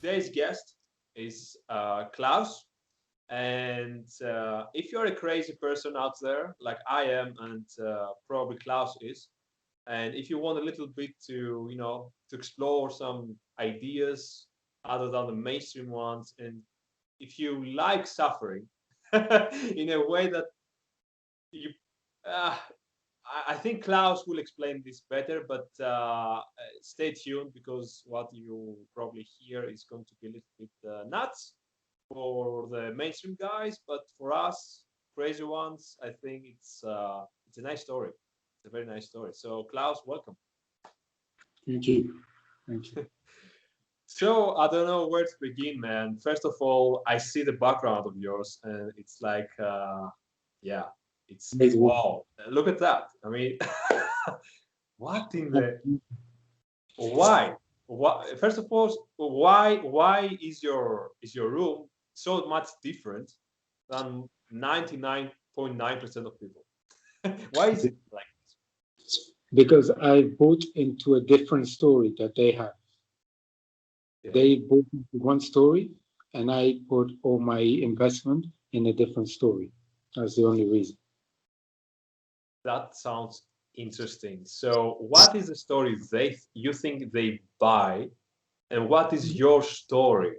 today's guest is Klaus. And if you're a crazy person out there, like I am, and probably Klaus is, and if you want a little bit to, to explore some ideas other than the mainstream ones, and if you like suffering in a way that you, uh, I think Klaus will explain this better, but stay tuned because what you probably hear is going to be a little bit nuts for the mainstream guys, but for us crazy ones, I think it's a nice story. It's a very nice story. So Klaus, welcome. Thank you. Thank you. So I don't know where to begin, man. First of all, I see the background of yours, and it's like, yeah, it's Amazing. wow. Look at that. I mean, what in the why? What? First of all, why is your room so much different than 99.9% of people? Why is it like Because I bought into a different story that they have. this? They bought into one story, and I put all my investment in a different story. That's the only reason. That sounds interesting. So, what is the story you think they buy, and what is your story?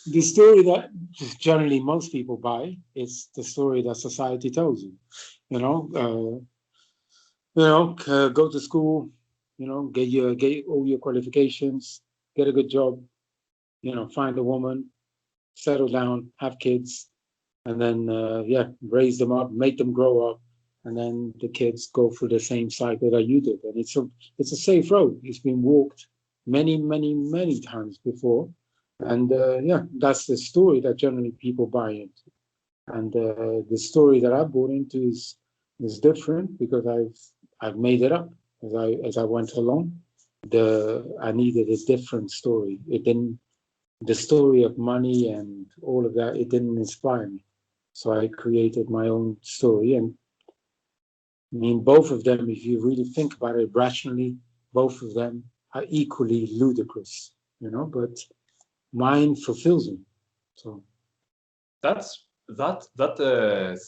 The story that generally most people buy is the story that society tells you. You know, go to school. Get all your qualifications, get a good job. Find a woman, settle down, have kids, and then raise them up, make them grow up, and then the kids go through the same cycle that you did. And it's a safe road. It's been walked many, many, many times before, and that's the story that generally people buy into. And the story that I bought into is different because I've made it up as I went along. I needed a different story. It didn't The story of money and all of that, it didn't inspire me. So I created my own story. And I mean, both of them, if you really think about it rationally, both of them are equally ludicrous, but mine fulfills me. So That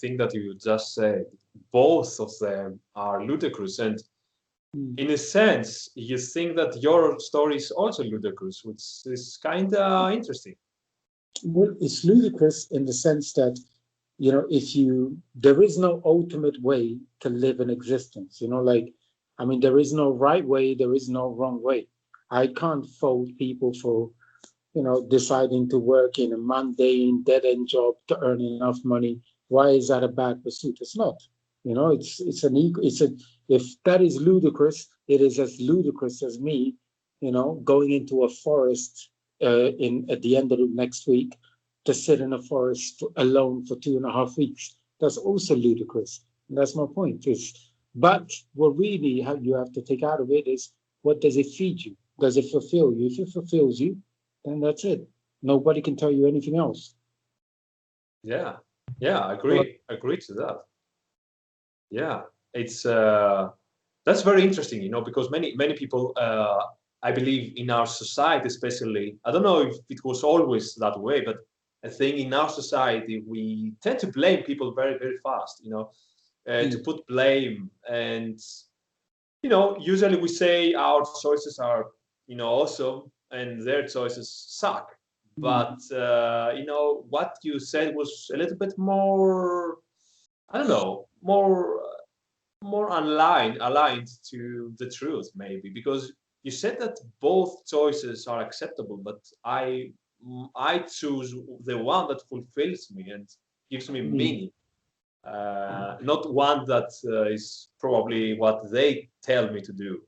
thing that you just said. Both of them are ludicrous, and in a sense, you think that your story is also ludicrous, which is kind of interesting. well, it's ludicrous in the sense that, there is no ultimate way to live an existence, I mean, there is no right way, there is no wrong way. I can't fault people for, deciding to work in a mundane, dead end job to earn enough money. Why is that a bad pursuit? It's not. If that is ludicrous, it is as ludicrous as me, going into a forest in at the end of the next week to sit in a forest alone for 2.5 weeks. That's also ludicrous. And that's my point. But what really you have to take out of it is, what does it feed you? Does it fulfill you? If it fulfills you, then that's it. Nobody can tell you anything else. Yeah, yeah, But agree to that. Yeah, it's that's very interesting, because many people, I believe, in our society, especially, I don't know if it was always that way, but I think in our society we tend to blame people very, very fast, to mm, put blame, and usually we say our choices are, awesome, and their choices suck. mm, But what you said was a little bit more, I don't know, more aligned to the truth, maybe, because you said that both choices are acceptable, but I choose the one that fulfills me and gives me mm, meaning, not one that is probably what they tell me to do,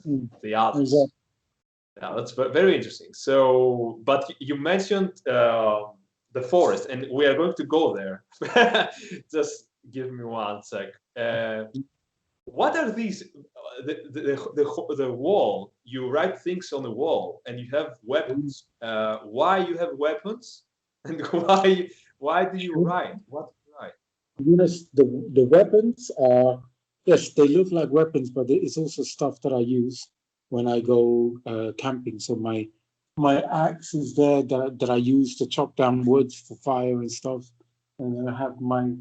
mm. the others. Exactly. Yeah, that's very interesting. So, but you mentioned the forest, and we are going to go there. Just give me one sec. What are these? The wall. You write things on the wall, and you have weapons. Why you have weapons, and why do you write? What do you write? The weapons are, yes, they look like weapons, but it's also stuff that I use when I go camping. So my axe is there that I use to chop down woods for fire and stuff. And then I have my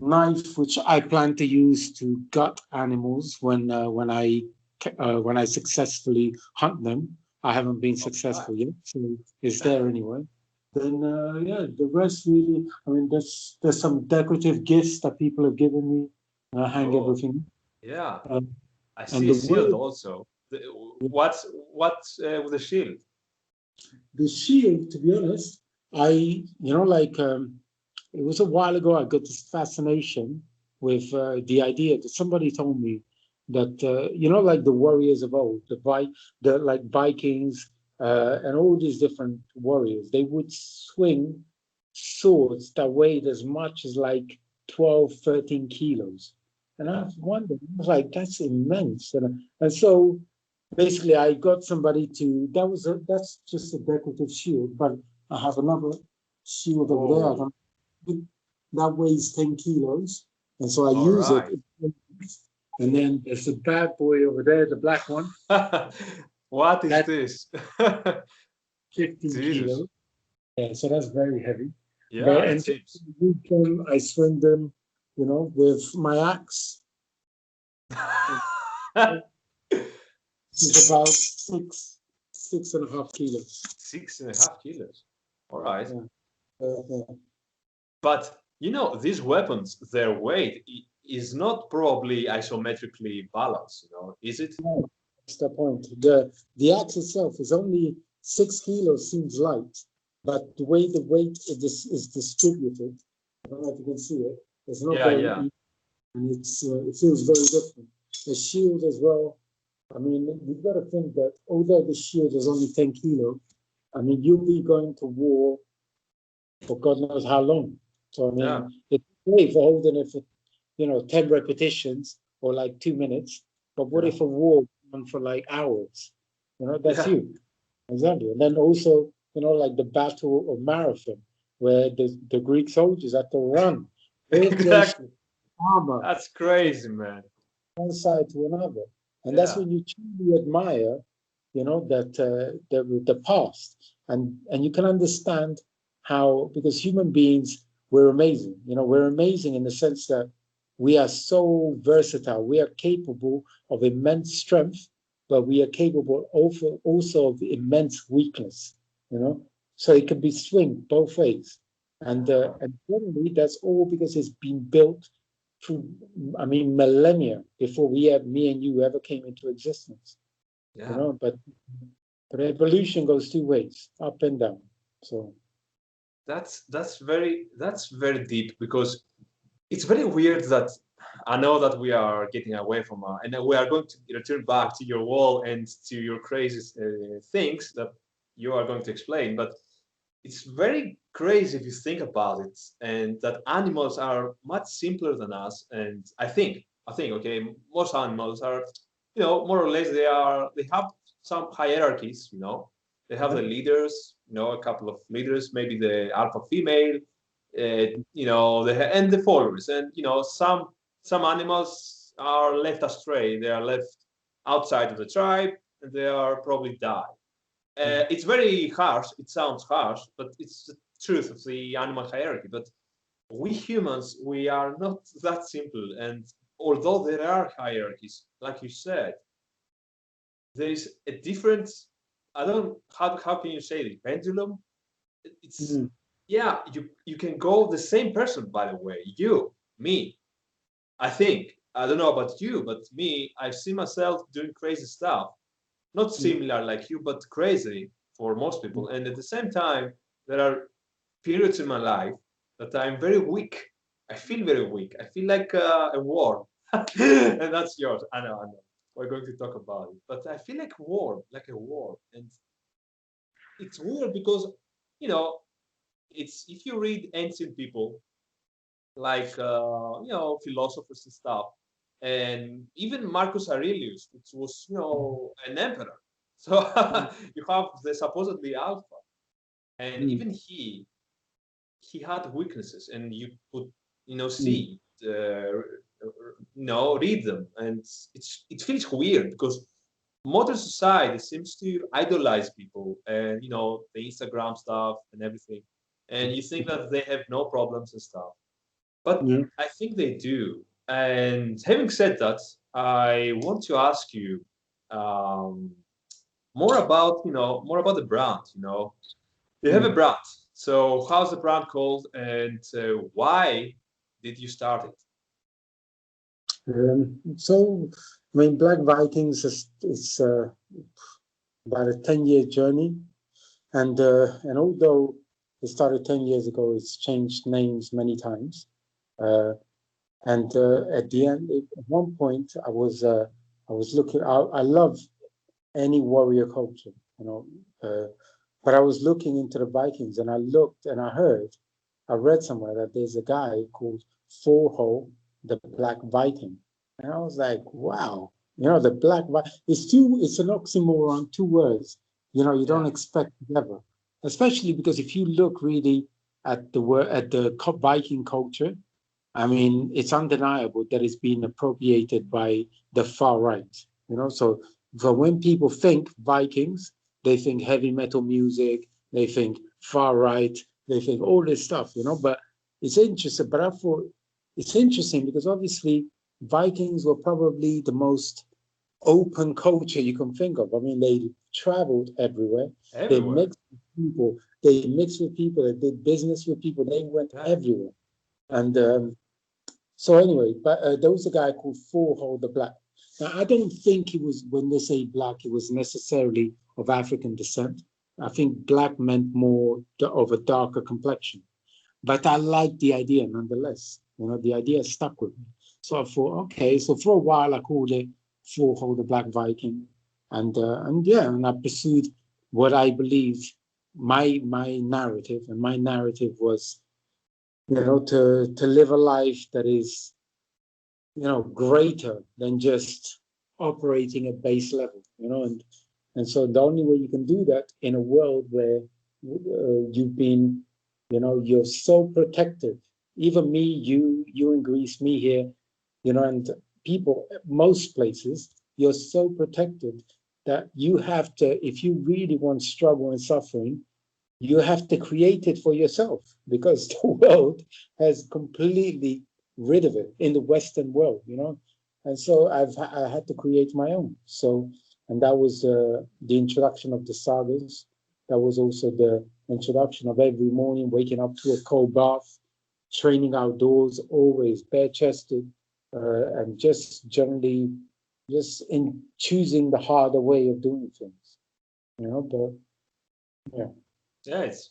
knife, which I plan to use to gut animals when I successfully hunt them. I haven't been All right. successful yet, so it's there anyway. Then yeah, the rest really. I mean, there's some decorative gifts that people have given me. And I hang Oh, everything. yeah. Um, I and see a the shield word, also. What's with the shield? the shield, to be honest, I like it was a while ago. I got this fascination with the idea that somebody told me that like the warriors of old, the like Vikings and all these different warriors, they would swing swords that weighed as much as like 12, 13 kilos. And I was wondering, I was like, that's immense. And so basically I got somebody to that's just a decorative shield, but I have another shield over there. I Oh, don't that weighs 10 kilos. And so I all use it. right. And then there's a bad boy over there, the black one, What is that's this? 15 Jesus. kilos. Yeah, so that's very heavy. Yeah, But it and seems. I swing them, with my axe. It's about 6.5 kilos. 6.5 kilos. All right. Yeah. Yeah. But these weapons, their weight is not probably isometrically balanced, is it? No, that's the point. The axe itself is only 6 kilos, seems light, but the way the weight is distributed, I don't know if you can see it. It's not Yeah, very yeah. even, and it feels very different. The shield as well. I mean, you've got to think that although the shield is only 10 kilos, I mean, you'll be going to war for God knows how long. So I Yeah. mean, it's great for holding it for 10 repetitions or like 2 minutes. But what Yeah. if a war went on for like hours? That's Yeah. you. Exactly. And then also, like the Battle of Marathon, where the Greek soldiers had to run all close Exactly. armor That's from crazy, man. one side to another. And that's Yeah. when you truly admire, that the past, and you can understand how, because human beings, we're amazing. We're amazing in the sense that we are so versatile. We are capable of immense strength, but we are capable also of immense weakness. So it can be swing both ways, and generally that's all because it's been built through, I mean, millennia before me and you ever came into existence. Yeah. But evolution goes two ways, up and down. So That's very deep because it's very weird that I know that we are getting away from and we are going to return back to your wall and to your crazy things that you are going to explain, but it's very crazy if you think about it, and that animals are much simpler than us. And I think, okay, most animals are, more or less they have some hierarchies. They have yeah, the leaders, a couple of leaders, maybe the alpha female, and the followers. And some animals are left astray. They are left outside of the tribe, and they are probably die. It's very harsh. It sounds harsh, but it's the truth of the animal hierarchy. But we humans, we are not that simple. And although there are hierarchies, like you said, there is a different. I don't. How can you say it? Pendulum. It's mm, Yeah. You can go the same person. By the way, you, me. I think. I don't know about you, but me, I've seen myself doing crazy stuff, not mm, similar like you, but crazy for most people. And at the same time, there are periods in my life that I'm very weak. I feel very weak. I feel like a worm. And that's yours. I know, I know. We're going to talk about it. But I feel like warm, like a worm. And it's weird because, you know, it's if you read ancient people, like philosophers and stuff, and even Marcus Aurelius, which was an emperor. So mm, you have the supposedly alpha, and mm, even he had weaknesses, and you could mm, see read them, and it feels weird because modern society seems to idolize people and the Instagram stuff and everything, and you think that they have no problems and stuff, but Yeah. I think they do. And having said that, I want to ask you um, more about the brand. You have a Mm. brand. So how's the brand called, and why did you start it? So, I mean, Black Vikings is about a 10-year journey, and although it started 10 years ago, it's changed names many times. Uh, and at the end, at one point, I was looking. I love any warrior culture, but I was looking into the Vikings, and I looked and I read somewhere that there's a guy called Thorho, the Black Viking, and I was like, wow, the Black Viking. It's an oxymoron, two words. You Yeah, don't expect it ever, especially because if you look really at the word at the Viking culture, I mean, it's undeniable that it's been appropriated by the far right. So when people think Vikings, they think heavy metal music, they think far right, they think all this stuff. But it's interesting. But I thought it's interesting because obviously Vikings were probably the most open culture you can think of. I mean, they traveled everywhere. They everywhere. mixed with people. They mixed with people. They did business with people. They went Yeah, everywhere. And so anyway, but there was a guy called Four the Black. Now I don't think he was when they say black, it was necessarily of African descent. I think black meant more of a darker complexion. But I liked the idea nonetheless. The idea stuck with me. So I thought, okay. So for a while I called it Four the Black Viking, and yeah, and I pursued what I believed my narrative, and my narrative was to live a life that is greater than just operating at base level, and so the only way you can do that in a world where you've been, you're so protected. Even me, you in Greece, me here, and people, most places, you're so protected that you have to, if you really want struggle and suffering, you have to create it for yourself because the world has completely rid of it in the Western world, And so I had to create my own. So, and that was the introduction of the sagas. That was also the introduction of every morning waking up to a cold bath, training outdoors, always bare chested, and just generally just in choosing the harder way of doing things, But yeah, yeah. It's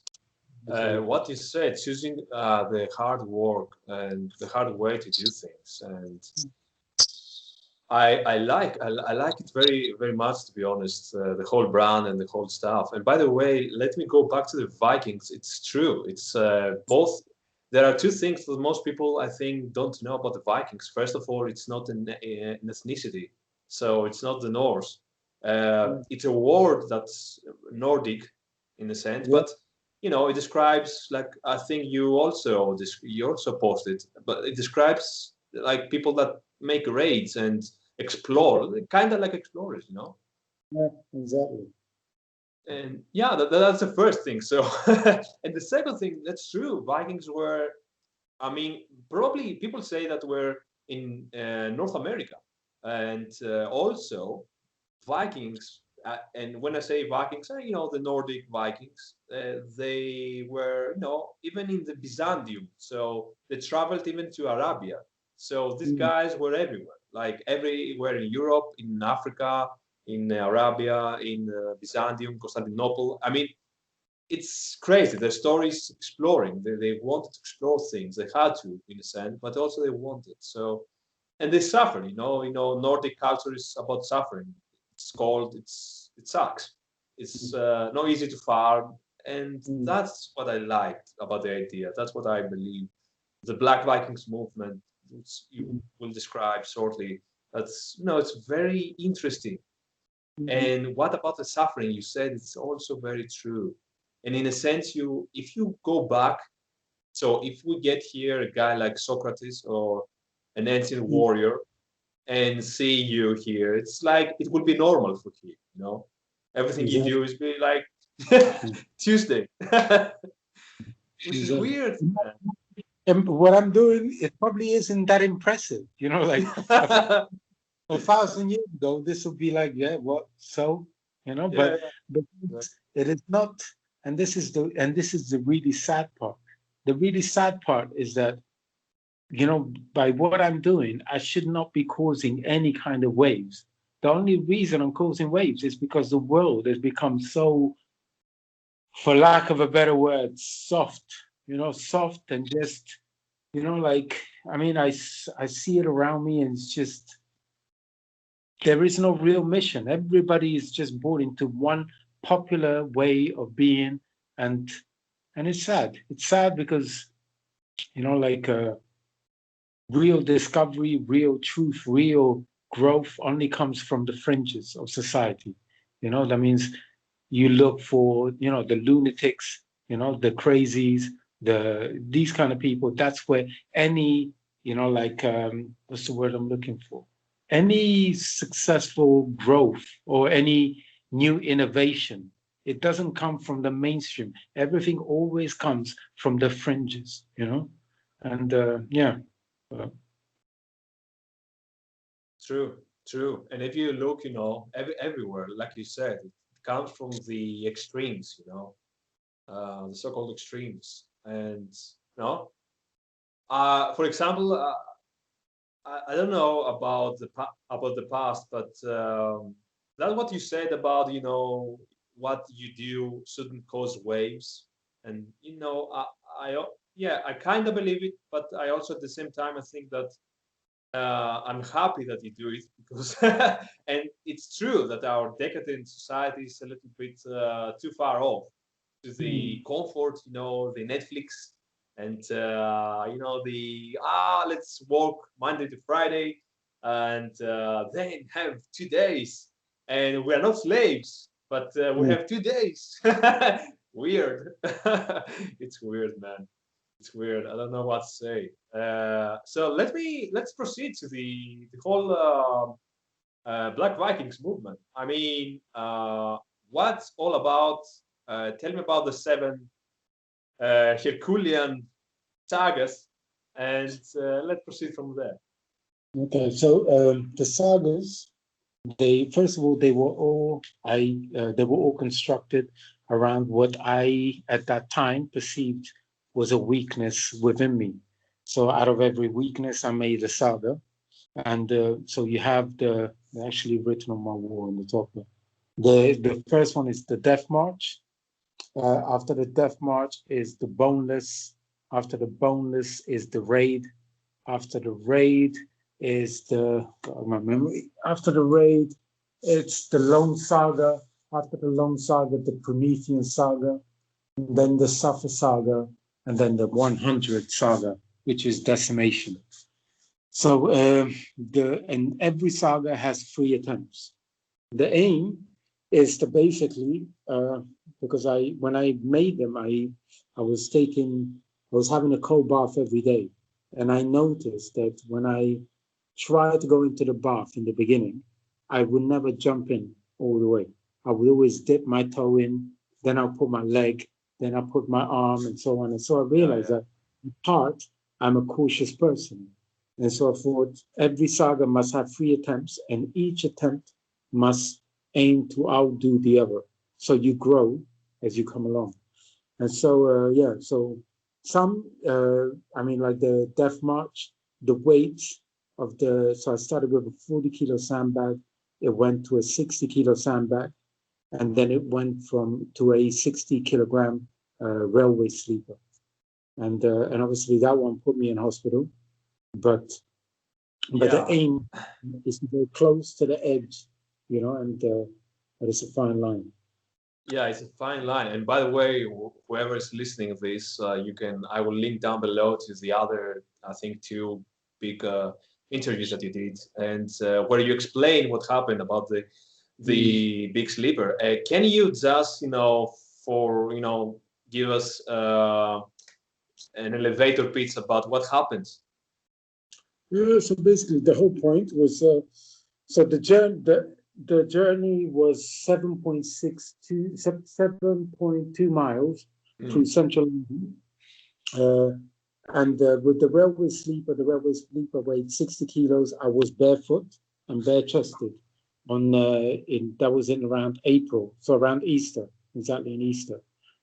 that's all. what you said, choosing the hard work and the hard way to do things, and I like it very very much, to be honest. The whole brand and the whole stuff. And by the way, let me go back to the Vikings. It's true. It's both. There are two things that most people, I think, don't know about the Vikings. First of all, it's not an ethnicity, so it's not the Norse. Yeah. It's a word that's Nordic in a sense, Yeah. but it describes, like, I think you also posted, but it describes like people that make raids and explore, kind of like explorers. Yeah, exactly. And yeah, that's the first thing. So, and the second thing, that's true. Vikings were, I mean, probably people say that we're in North America, and also Vikings. And when I say Vikings, the Nordic Vikings. They were, even in the Byzantium. So they traveled even to Arabia. So these Mm. guys were everywhere, like everywhere in Europe, in Africa, in Arabia, in Byzantium, Constantinople. I mean, it's crazy. Their stories exploring. They wanted to explore things. They had to, in a sense, but also they wanted. So, and they suffered. Nordic culture is about suffering. It's cold. It sucks. It's not easy to farm, and Mm. that's what I liked about the idea. That's what I believe. The Black Vikings movement, which you Mm. will describe shortly. It's very interesting. Mm. And what about the suffering? You said it's also very true. And in a sense, if you go back, so if we get here a guy like Socrates or an ancient Mm. warrior, and see you here. It's like it would be normal for him, you know. Everything you do Exactly. is be like Tuesday, which is Exactly. weird, man. And what I'm doing, it probably isn't that impressive. Like a thousand years ago, this would be like, yeah, what so? Yeah, But yeah. it is not, and this is the really sad part. The really sad part is that, by what I'm doing, I should not be causing any kind of waves. The only reason I'm causing waves is because the world has become so, for lack of a better word, soft, soft and just, like, I mean, I see it around me and it's just, there is no real mission. Everybody is just bought into one popular way of being, and and it's sad. It's sad because like real discovery, real truth, real growth only comes from the fringes of society. That means you look for the lunatics, the crazies, these kind of people. That's where any like what's the word I'm looking for, any successful growth or any new innovation, it doesn't come from the mainstream. Everything always comes from the fringes, and yeah. uh, True, true. And if you look, everywhere, like you said, it comes from the extremes, the so-called extremes. And for example, I don't know about about the past, but that's what you said about what you do shouldn't cause waves, and yeah, I kind of believe it, but I also at the same time I think that I'm happy that you do it because, and it's true that our decadent society is a little bit too far off to the comfort, the Netflix, and the let's work Monday to Friday, and then have 2 days, and we are not slaves, but we mm, have 2 days. Weird. It's weird, man. It's weird. I don't know what to say. So let's proceed to the whole Black Vikings movement. I mean, what's all about? Tell me about the seven Herculean sagas, and let's proceed from there. Okay, so the sagas, they first of all they were all constructed around what I at that time perceived was a weakness within me. So out of every weakness, I made a saga, and so you have the actually written on my wall on the top. The first one is the Death March. After the Death March is the Boneless. After the Boneless is the Raid. After the Raid is my memory. After the Raid, it's the Lone Saga. After the Lone Saga, the Promethean Saga, and then the Suffer Saga, and then the 100 Saga, which is Decimation. So and every saga has 3 attempts. The aim is to basically because when I made them, I was having a cold bath every day, and I noticed that when I tried to go into the bath in the beginning, I would never jump in all the way. I would always dip my toe in, then I'll put my leg, then I'll put my arm, and so on. And so I Yeah, realized yeah. that at heart, I'm a cautious person. And so I thought every saga must have 3 attempts, and each attempt must aim to outdo the other. So you grow as you come along. And so, yeah, so I mean, like the Death March, the weight so I started with a 40-kilo sandbag. It went to a 60-kilo sandbag, and then it went to a 60-kilogram railway sleeper. And obviously that one put me in hospital, but the Yeah, aim is to go close to the edge, and but it's a fine line. yeah, it's a fine line. And by the way, whoever is listening to this, I will link down below to the other, I think, two big interviews that you did, and where you explain what happened about Mm. the big sleeper. Can you just, for give us an elevator pitch about what happened? Yeah, so basically the whole point was so the journey was 7.2 miles through Mm. central London. Uh, and with the railway sleeper weighed 60 kilos. I was barefoot and bare chested on in that was in around April, so around Easter, exactly in Easter.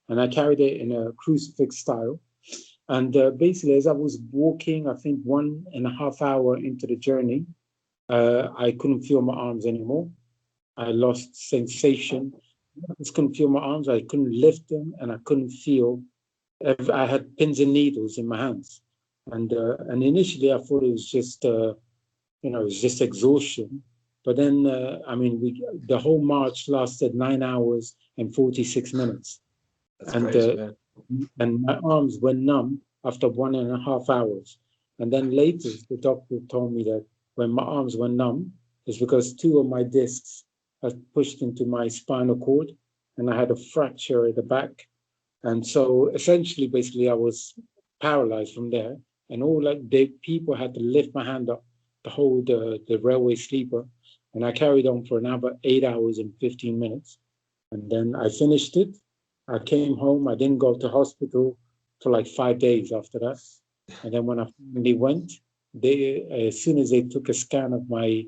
And I carried it in a crucifix style. And basically, as I was walking, I think 1.5 hour into the journey, I couldn't feel my arms anymore. I lost sensation. I just couldn't feel my arms. I couldn't lift them, and I couldn't feel. I had pins and needles in my hands, and initially I thought it was just it was just exhaustion. But then I mean, the whole march lasted 9 hours and 46 minutes, That's and crazy, man. my arms were numb after 1.5 hours. And then later, the doctor told me that when my arms were numb, it's because two of my discs had pushed into my spinal cord, and I had a fracture at the back. And so essentially, basically, I was paralyzed from there. And all like the people had to lift my hand up to hold the railway sleeper. And I carried on for another 8 hours and 15 minutes. And then I finished it. I came home. I didn't go to hospital for like 5 days after that. And then when I finally went, they as soon as they took a scan of my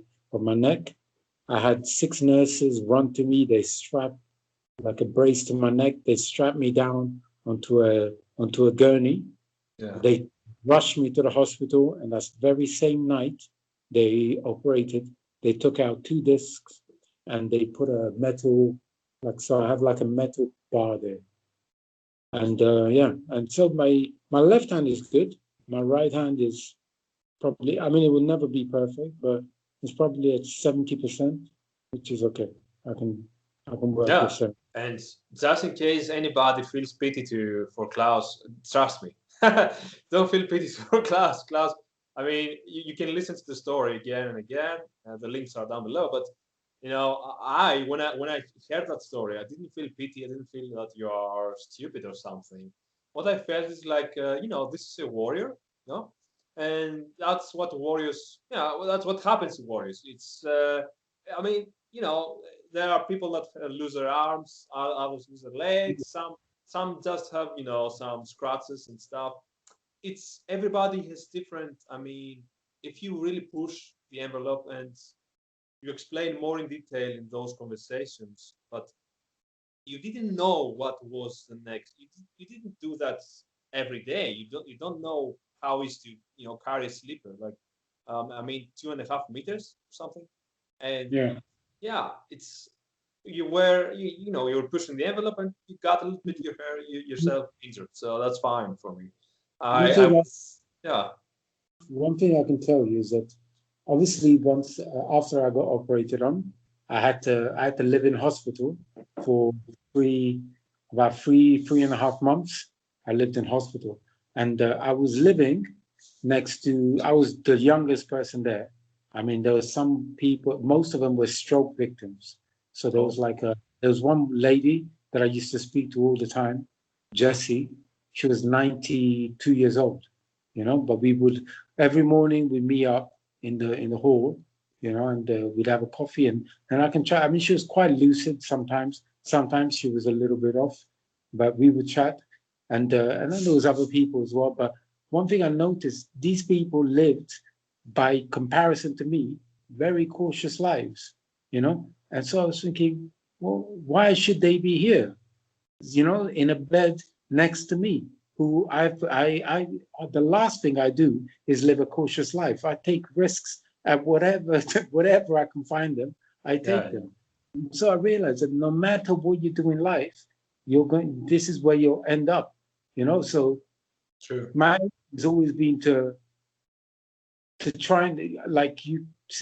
neck, I had six nurses run to me. They strapped like a brace to my neck. They strapped me down onto a gurney. Yeah. They rushed me to the hospital, and that very same night they operated. They took out two discs, and they put a metal so I have like a metal bar there, and yeah, and so my left hand is good. My right hand is probably. I mean, it will never be perfect, but it's probably at 70%, which is okay. I can I can work with Yeah. 70. And just in case anybody feels pity for Klaus, trust me. Don't feel pity for Klaus. Klaus, I mean, you can listen to the story again and again. The links are down below. But when I heard that story, I didn't feel pity. I didn't feel that you are stupid or something. What I felt is like, this is a warrior, and that's what warriors. Yeah, well, that's what happens to warriors. I mean, there are people that lose their arms, others lose their legs. Some just have some scratches and stuff. It's everybody has different. I mean, if you really push the envelope and you explain more in detail in those conversations, but you didn't know what was the next. You didn't do that every day. You don't know how is to carry a sleeper like I mean 2.5 meters or something, and Yeah. yeah, it's you were you were pushing the envelope and you got a little bit yourself injured, so that's fine for me. One I thing was yeah. One thing I can tell you is that obviously once after I got operated on, I had to live in hospital for three about 3.5 months. I lived in hospital, and I was living next to. I was the youngest person there. I mean, there was some people. Most of them were stroke victims. So Oh, there was one lady that I used to speak to all the time, Jessie. She was 92 years old, but we would every morning we meet up in the hall, and we'd have a coffee, and I can chat. I mean, she was quite lucid sometimes. Sometimes she was a little bit off, but we would chat, and then there was other people as well. But one thing I noticed, these people lived, by comparison to me, very cautious lives, And so I was thinking, well, why should they be here? In a bed next to me, who the last thing I do is live a cautious life. I take risks at whatever, whatever I can find them, I take yeah, them. So I realized that no matter what you do in life, this is where you'll end up, So true. my aim has always been to try and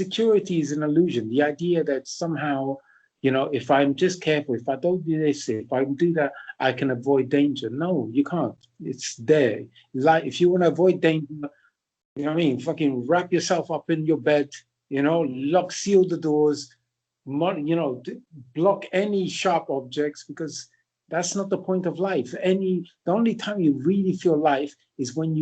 security is an illusion. The idea that somehow, if I'm just careful, if I don't do this, if I do that, I can avoid danger. No, you can't. It's there. Like if you want to avoid danger, you know what I mean? Fucking wrap yourself up in your bed, seal the doors, block any sharp objects, because that's not the point of life. The only time you really feel life is when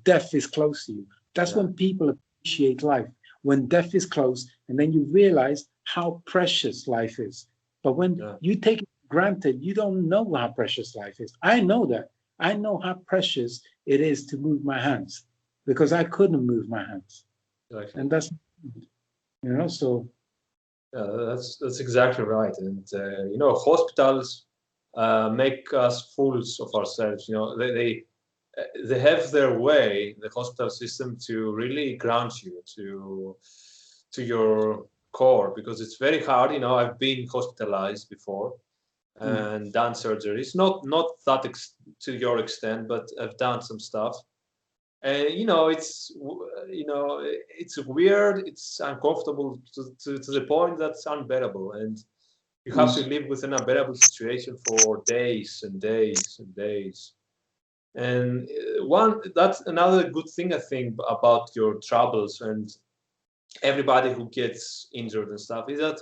death is close to you. That's when people appreciate life, when death is close, and then you realize how precious life is. But when you take it for granted, you don't know how precious life is. I know that. I know how precious it is to move my hands because I couldn't move my hands. Exactly. And that's, so. Yeah, that's exactly right. And hospitals make us fools of ourselves. They have their way, the hospital system, to really ground you to your core, because it's very hard. I've been hospitalized before and done surgeries, not that to your extent, but I've done some stuff. And it's weird, it's uncomfortable to the point that's unbearable, and you have to live with an unbearable situation for days and days and days. And that's another good thing I think about your troubles and everybody who gets injured and stuff, is that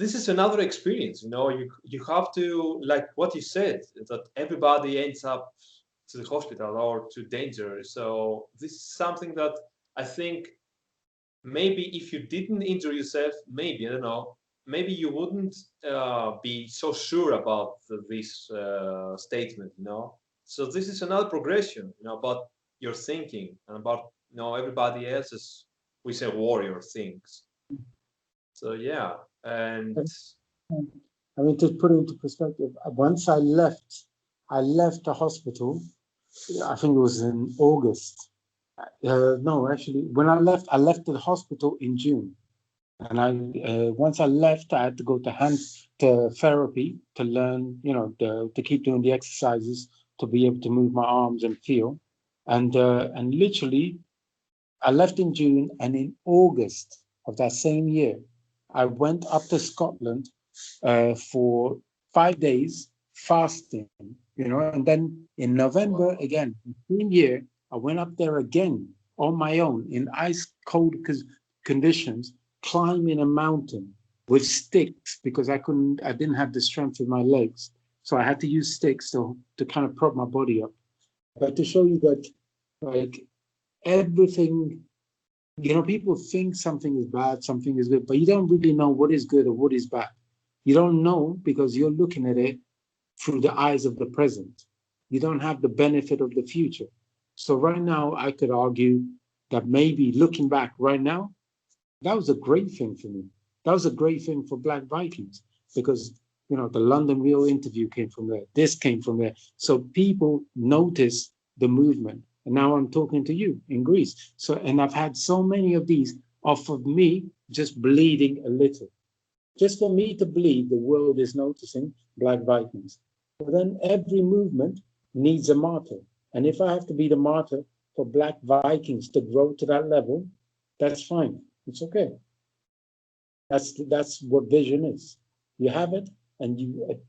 this is another experience. You have to, like what you said, that everybody ends up to the hospital or to danger. So this is something that I think maybe if you didn't injure yourself, maybe, I don't know, maybe you wouldn't be so sure about this statement. So this is another progression, about your thinking and about, everybody else's, we say, warrior things. So yeah, and I mean, to put it into perspective, once I left the hospital. I think it was in August. No, actually, when I left the hospital in June. And once I left, I had to go to therapy to learn, to keep doing the exercises to be able to move my arms and feel. And literally, I left in June, and in August of that same year, I went up to Scotland for 5 days fasting, and then in November again, the same year, I went up there again on my own in ice cold conditions, climbing a mountain with sticks because I didn't have the strength in my legs. So I had to use sticks to kind of prop my body up. But to show you that, like, everything, people think something is bad, something is good, but you don't really know what is good or what is bad. You don't know because you're looking at it through the eyes of the present. You don't have the benefit of the future. So right now, I could argue that maybe looking back right now, that was a great thing for me. That was a great thing for Black Vikings because, the London Real interview came from there. This came from there. So people notice the movement. And now I'm talking to you in Greece. So, and I've had so many of these off of me just bleeding a little. Just for me to bleed, the world is noticing Black Vikings. But then every movement needs a martyr. And if I have to be the martyr for Black Vikings to grow to that level, that's fine. It's okay. That's what vision is. You have it, and you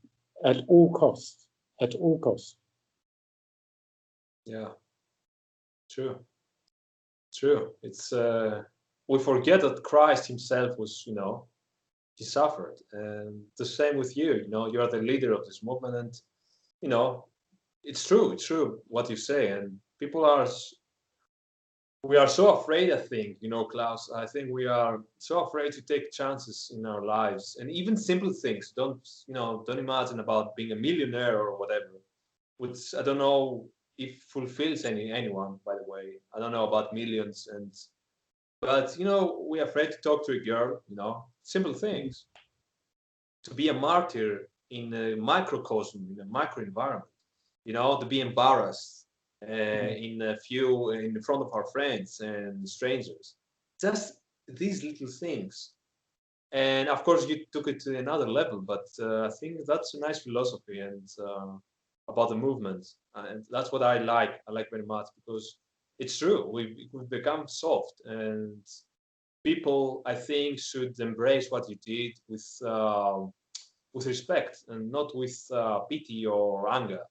at all costs. At all costs. Yeah, true. It's we forget that Christ himself was, he suffered, and the same with you. You are the leader of this movement, and it's true what you say. And we are so afraid, I think, Klaus. I think we are so afraid to take chances in our lives, and even simple things. Don't imagine about being a millionaire or whatever, which I don't know if fulfills anyone. By the way, I don't know about millions, but we're afraid to talk to a girl. Simple things. To be a martyr in a microcosm, in a micro environment. To be embarrassed in front of our friends and strangers. Just these little things. And of course, you took it to another level, but I think that's a nice philosophy and about the movement, and that's what I like. I like very much because it's true. We've become soft, and people, I think, should embrace what you did with respect and not with pity or anger,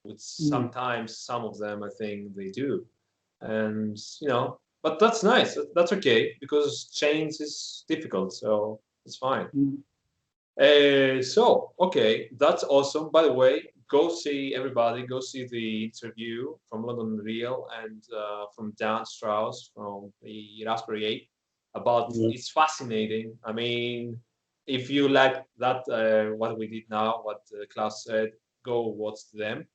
which sometimes some of them, I think, they do. And but that's nice. That's okay because change is difficult, so it's fine. So okay, that's awesome. By the way, go see everybody. Go see the interview from London Real and from Dan Strauss from the Raspberry 8 about. Yeah. It's fascinating. I mean, if you like that, what we did now, what Klaus said, go watch them.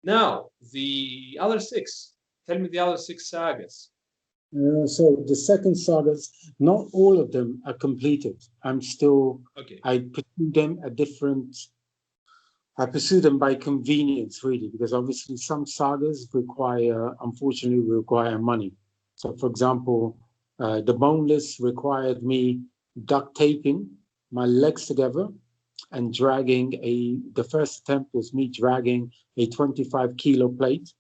Now the other six. Tell me the other six sagas. So the second sagas, not all of them are completed. I'm still, Okay. I pursue them at different, I pursue them by convenience, really, because obviously some sagas require, unfortunately, require money. So, for example, the Boneless required me duct taping my legs together and dragging the first attempt was me dragging a 25 kilo plate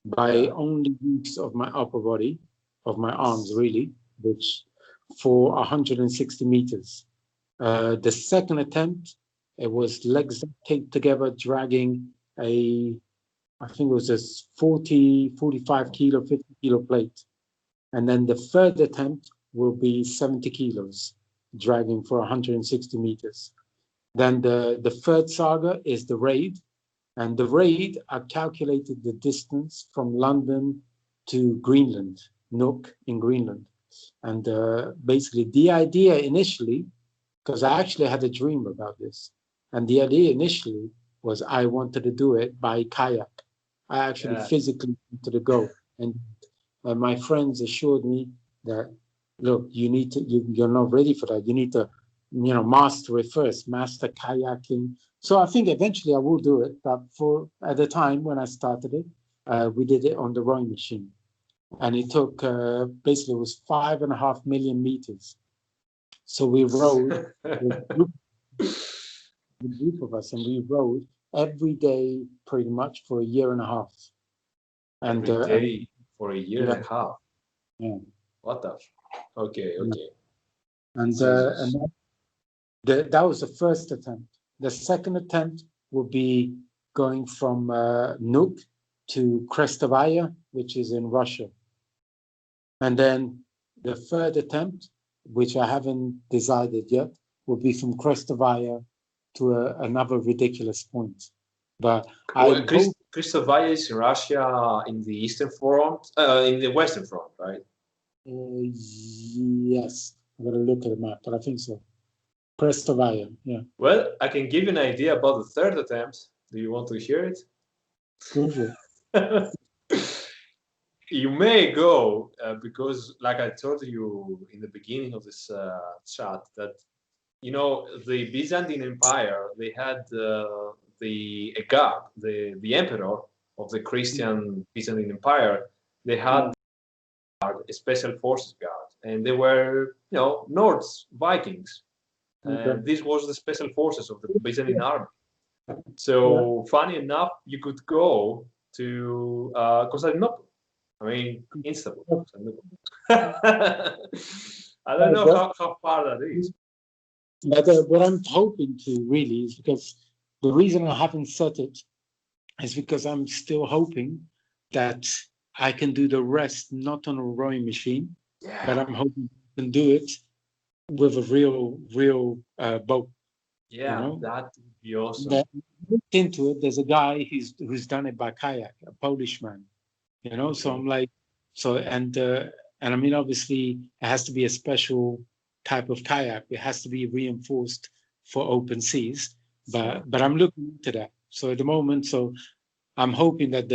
by only use of my upper body, of my arms, really, which for 160 meters. The second attempt, it was legs taped together, dragging I think it was a 40, 45 kilo, 50 kilo plate. And then the third attempt will be 70 kilos, dragging for 160 meters. Then the third saga is the raid. And the raid, I calculated the distance from London to Greenland, Nook in Greenland. And basically the idea initially, because I actually had a dream about this. And the idea initially was I wanted to do it by kayak. I actually physically wanted to go. And my friends assured me that, look, you're not ready for that. You need to, master it first, master kayaking. So I think eventually I will do it. But at the time when I started it, we did it on the rowing machine. And it took, basically, it was 5.5 million meters. So we rowed with a group of us, and we rowed every day pretty much for a year and a half. And every day for a year and a half. Yeah. What the? Okay. And that was the first attempt. The second attempt will be going from Nuuk to Krestovaya, which is in Russia. And then the third attempt, which I haven't decided yet, will be from Krestovaya to another ridiculous point. But Krestovaya is in Russia in the Eastern Front, in the Western Front, right? Yes, I'm going to look at the map, but I think so. Krestovaya, yeah. Well, I can give you an idea about the third attempt. Do you want to hear it? Go for it. You may go because, like I told you in the beginning of this chat, that the Byzantine Empire, they had the Agag, the emperor of the Christian Byzantine Empire. They had a special forces guard, and they were Norse Vikings. And this was the special forces of the Byzantine army. So funny enough, you could go to Constantinople. I mean, Istanbul. I don't know how far that is. But what I'm hoping to really is because the reason I haven't set it is because I'm still hoping that I can do the rest not on a rowing machine, but I'm hoping I can do it with a real boat. Yeah, that would be awesome. Looked into it. There's a guy who's done it by kayak, a Polish man. So I'm like, and I mean, obviously, it has to be a special type of kayak. It has to be reinforced for open seas. But I'm looking into that. So at the moment, I'm hoping that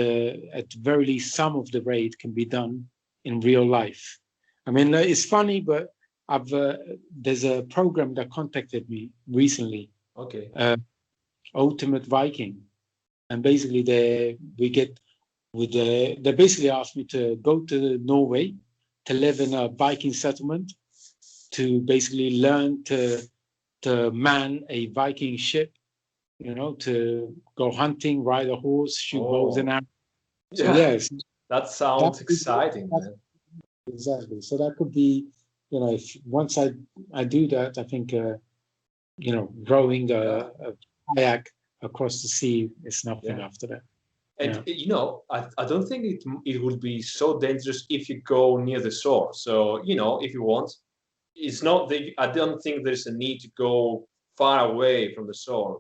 at the very least some of the raid can be done in real life. I mean, it's funny, but there's a program that contacted me recently. Okay. Ultimate Viking, and basically they basically asked me to go to Norway to live in a Viking settlement, to basically learn to man a Viking ship, to go hunting, ride a horse, shoot bows and arrows. So yes, that sounds exciting, man. Exactly. So that could be, if once I do that, I think rowing a kayak across the sea is nothing after that. And I don't think it would be so dangerous if you go near the shore. So if you want, it's not that I don't think there's a need to go far away from the shore.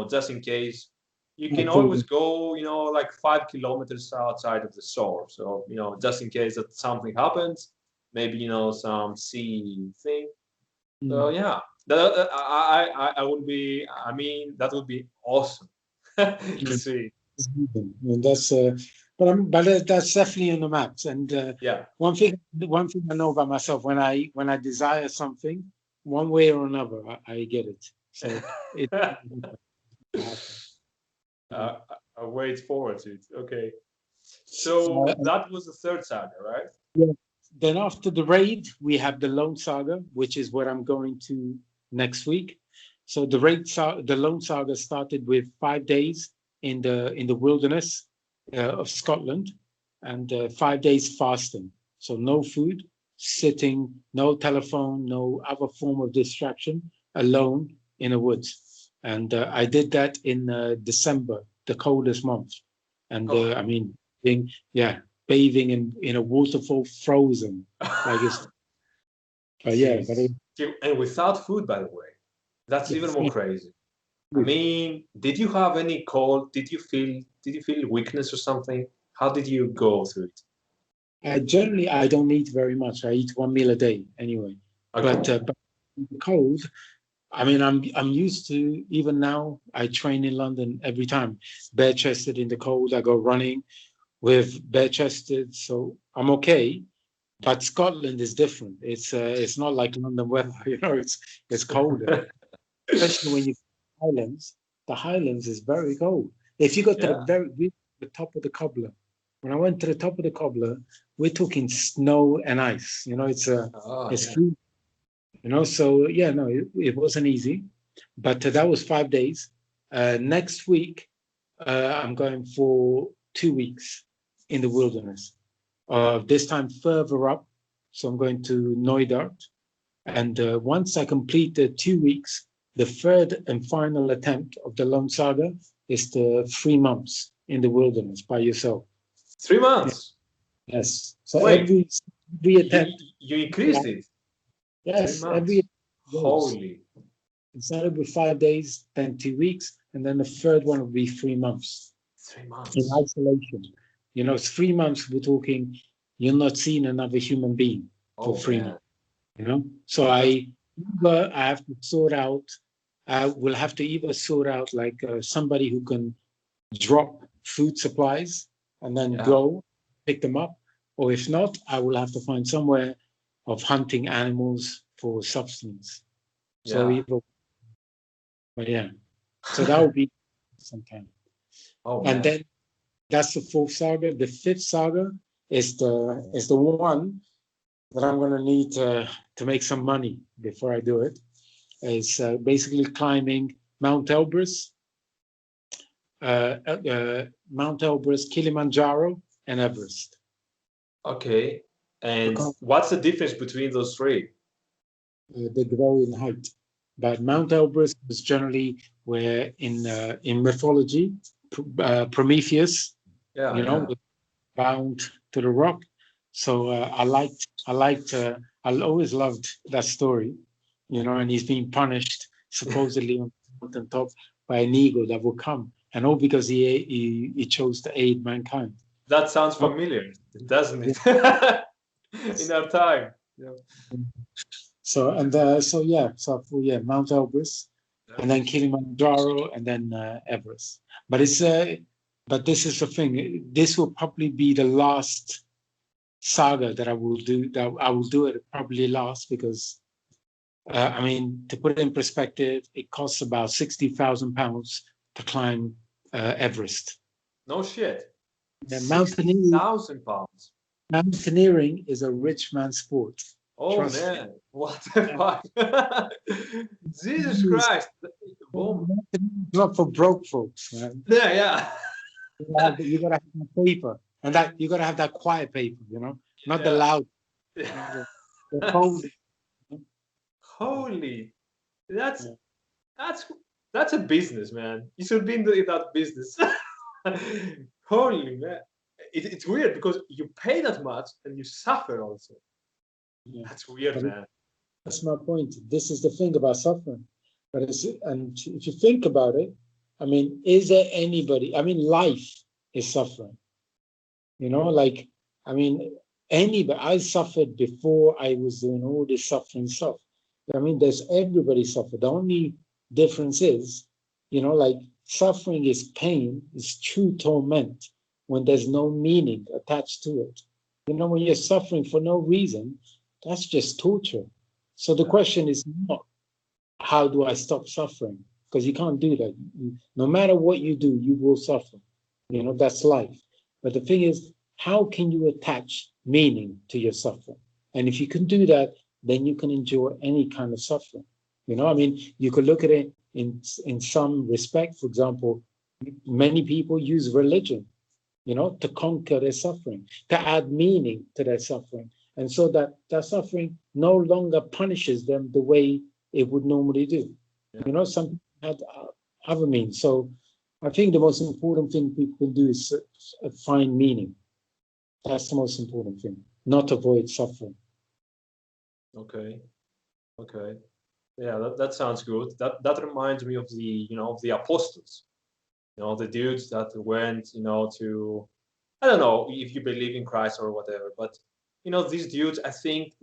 Just in case you can always go, like 5 kilometers outside of the shore. So, just in case that something happens, maybe, some sea thing. So yeah, I would be. I mean, that would be awesome to see. And that's that's definitely on the maps. And Yeah. one thing I know about myself, when I desire something, one way or another, I get it. So it I wait forward to it. Okay. So that was the third saga, right? yeah. Then after the raid, we have the Lone Saga, which is what I'm going to next week. So the Lone Saga started with 5 days in the wilderness of Scotland, and 5 days fasting. So no food, sitting, no telephone, no other form of distraction, alone in the woods. And I did that in December, the coldest month. And I mean, yeah, bathing in a waterfall, frozen, like it's. But yeah, but and without food, by the way, that's even more crazy. I mean, did you have any cold? Did you feel weakness or something? How did you go through it? Generally, I don't eat very much. I eat one meal a day anyway. Okay. But cold, I mean, I'm used to, even now. I train in London every time, bare chested in the cold. I go running with bare chested, so I'm okay. But Scotland is different. It's not like London weather, it's colder, especially when you Highlands. The Highlands is very cold. If you go to the top of the cobbler, when I went to the top of the cobbler, we're talking snow and ice. It's huge. So yeah, no, it wasn't easy, but that was 5 days. Next week, I'm going for 2 weeks in the wilderness. This time further up, so I'm going to Neudart. And once I complete the 2 weeks, the third and final attempt of the Lone Saga is the 3 months in the wilderness by yourself. 3 months? Yes. So wait, every attempt. You increased it? Yes, 3 months. every Holy. It started with 5 days, then 2 weeks, and then the third one will be 3 months. 3 months. In isolation. It's 3 months, we're talking, you're not seeing another human being for 3 months. So I have to sort out, I will have to either sort out like somebody who can drop food supplies and then go pick them up, or if not, I will have to find somewhere of hunting animals for substance. So but yeah, so that would be sometime. And then that's the fourth saga. The fifth saga is the one that I'm going to need to make some money before I do it. It's basically climbing Mount Elbrus, Kilimanjaro, and Everest. Okay. And what's the difference between those three? They grow in height. But Mount Elbrus is generally where in mythology, Prometheus, bound to the rock. So I always loved that story, and he's being punished supposedly on the mountain top by an eagle that will come, and all because he chose to aid mankind. That sounds familiar, doesn't it? In our time. So Mount Elbrus, and then Kilimanjaro, and then Everest. But this is the thing. This will probably be the last saga that I will do. That I will do it probably last because, I mean, to put it in perspective, it costs about £60,000 to climb Everest. No shit. £60,000. Mountaineering is a rich man's sport. Oh man, what the fuck? Jesus Christ. Not for broke folks, man. Yeah. You gotta have that paper. And that you gotta have that quiet paper, not the loud. The Holy. That's a business, man. You should be in that business. Holy man. It's weird because you pay that much and you suffer also. That's weird, man. That's my point. This is the thing about suffering. And if you think about it, I mean, is there anybody? I mean, life is suffering. Like, I mean, anybody. I suffered before I was doing all this suffering stuff. I mean, there's everybody suffered. The only difference is, like suffering is pain, is true torment when there's no meaning attached to it. When you're suffering for no reason, that's just torture. So the question is not how do I stop suffering? Because you can't do that. No matter what you do, you will suffer. That's life. But the thing is, how can you attach meaning to your suffering? And if you can do that, then you can endure any kind of suffering. I mean, you could look at it in some respect. For example, many people use religion, to conquer their suffering, to add meaning to their suffering. And so that suffering no longer punishes them the way it would normally do. Some people had other means. So I think the most important thing people can do is find meaning. That's the most important thing, not avoid suffering. Okay. Yeah, that sounds good. That reminds me of the apostles. The dudes that went, to, I don't know if you believe in Christ or whatever, but these dudes, I think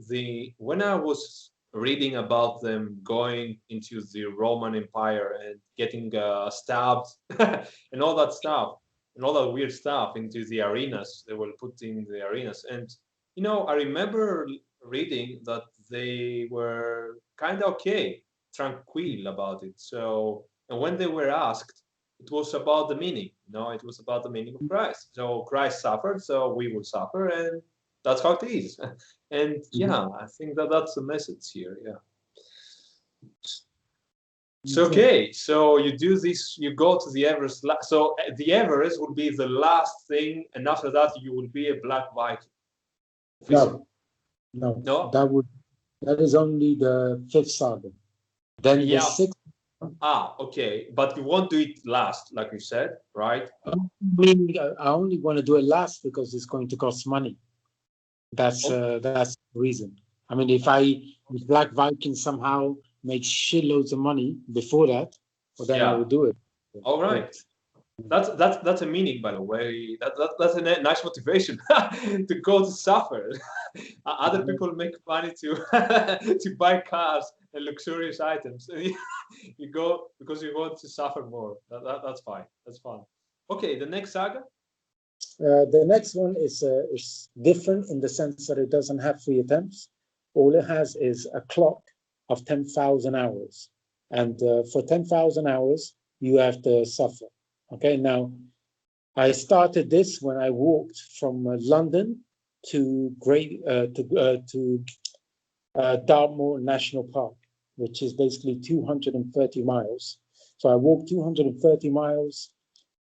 when I was reading about them going into the Roman Empire and getting stabbed and all that stuff and all that weird stuff into the arenas, they were put in the arenas. And I remember reading that they were kind of okay, tranquil about it. So, and when they were asked, it was about the meaning. It was about the meaning of Christ. So Christ suffered, so we will suffer, and that's how it is. And yeah, I think that's the message here. Yeah. So okay, so you do this, you go to the Everest. So the Everest will be the last thing, and after that you will be a Black Viking. No. That is only the fifth saga. Then the sixth. Okay, but you won't do it last, like you said, right? I only want to do it last because it's going to cost money. That's the reason. I mean, if Black Viking somehow makes shitloads of money before that, well, then I will do it. All right. That's a meaning, by the way. That's a nice motivation to go to suffer. Other people make money to to buy cars and luxurious items. You go because you want to suffer more. That's fine. That's fun. Okay, the next saga. The next one is different in the sense that it doesn't have 3 attempts. All it has is a clock of 10,000 hours. And for 10,000 hours, you have to suffer. Okay, now I started this when I walked from London to Dartmoor National Park, which is basically 230 miles. So I walked 230 miles,